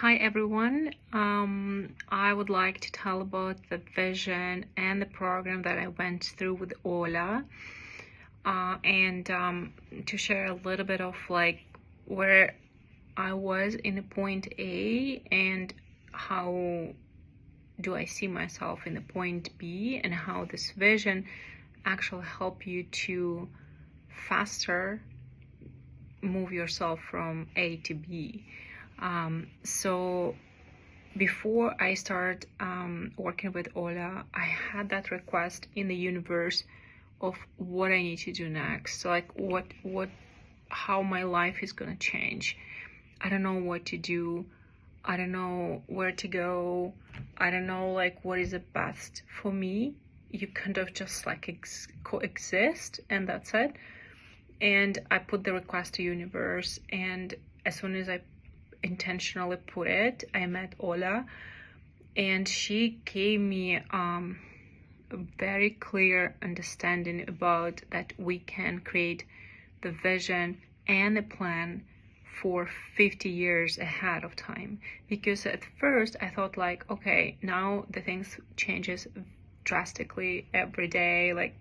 Hi everyone. I would like to tell about the vision and the program that I went through with Olya, and to share a little bit of like where I was in the point A and how do I see myself in the point B, and how this vision actually help you to faster move yourself from A to B. So before I start working with Olya, I had that request in the universe of what I need to do next. So like how my life is gonna change. I don't know what to do. I don't know where to go. I don't know like what is the best for me. You kind of just like coexist, and that's it. And I put the request to universe, and as soon as I intentionally put it, I met Olya, and she gave me a very clear understanding about that we can create the vision and the plan for 50 years ahead of time. Because at first I thought like, okay, now the things changes drastically every day, like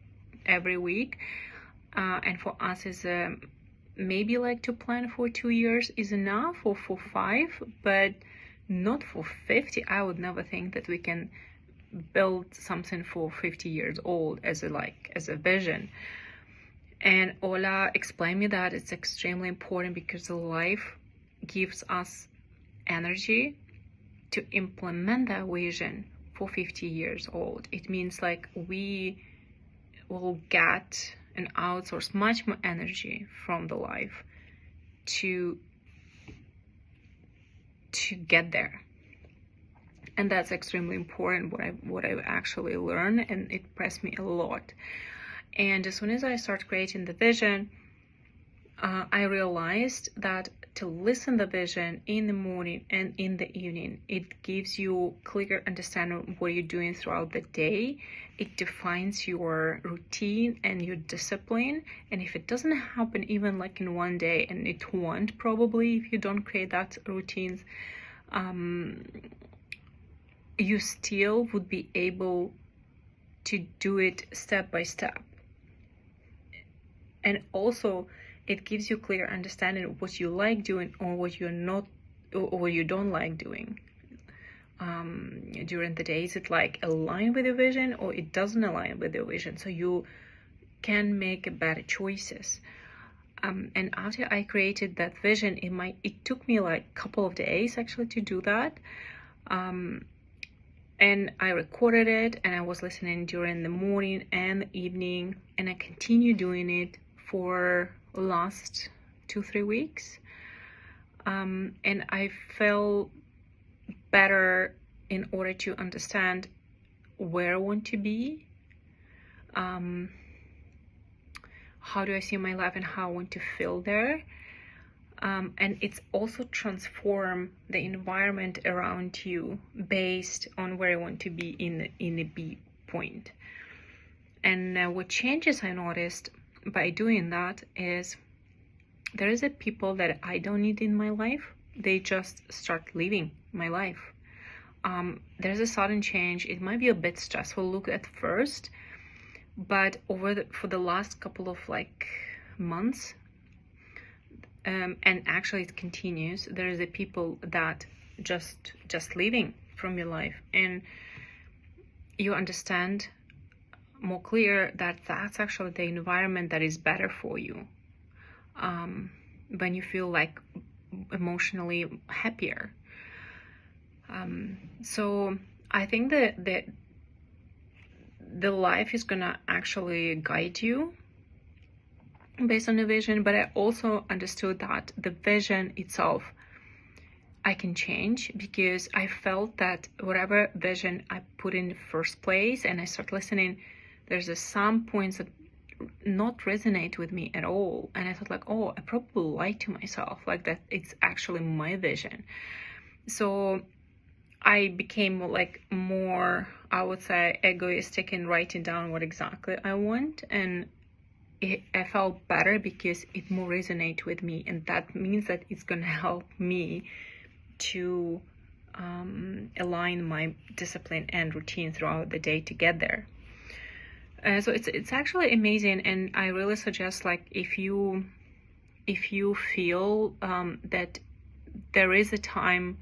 every week, and for us is maybe like to plan for 2 years is enough, or for 5, but not for 50. I would never think that we can build something for 50 years old as a vision. And Olya explained me that it's extremely important because life gives us energy to implement that vision for 50 years old. It means like we will get and outsource much more energy from the life to get there. And that's extremely important, what I actually learned, and it pressed me a lot. And as soon as I start creating the vision, I realized that to listen the vision in the morning and in the evening, it gives you clear understanding of what you're doing throughout the day. It defines your routine and your discipline. And if it doesn't happen even like in one day, and it won't probably if you don't create that routines, you still would be able to do it step by step. And also it gives you clear understanding of what you like doing or what you're not, or what you don't like doing during the day. Is it like aligned with your vision, or it doesn't align with your vision? So you can make better choices. And after I created that vision, it took me like a couple of days actually to do that. And I recorded it, and I was listening during the morning and the evening, and I continued doing it for the last 2-3 weeks. And I felt better in order to understand where I want to be, how do I see my life, and how I want to feel there. And it's also transform the environment around you based on where I want to be in the B point. And what changes I noticed by doing that is there is a people that I don't need in my life. They just start living my life. There's a sudden change. It might be a bit stressful look at first, but for the last couple of like months, and actually it continues, there is a people that just leaving from your life, and you understand more clear that that's actually the environment that is better for you, when you feel like emotionally happier. So I think that the life is gonna actually guide you based on the vision, but I also understood that the vision itself I can change, because I felt that whatever vision I put in the first place and I start listening, there's some points that not resonate with me at all, and I thought like, oh, I probably lied to myself, like that it's actually my vision. So I became like more, I would say, egoistic in writing down what exactly I want, and I felt better because it more resonates with me, and that means that it's gonna help me to align my discipline and routine throughout the day to get there. So it's actually amazing, and I really suggest, like, if you feel that there is a time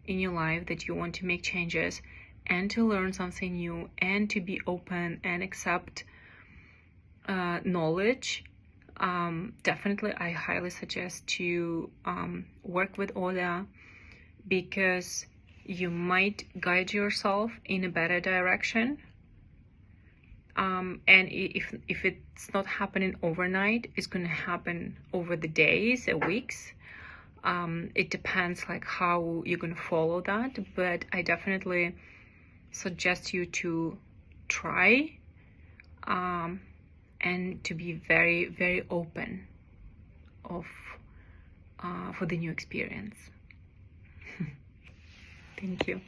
in your life that you want to make changes and to learn something new and to be open and accept knowledge, definitely I highly suggest to work with Olya, because you might guide yourself in a better direction. And if it's not happening overnight, it's going to happen over the days or weeks. It depends like how you're going to follow that, but I definitely suggest you to try and to be very, very open for the new experience. Thank you.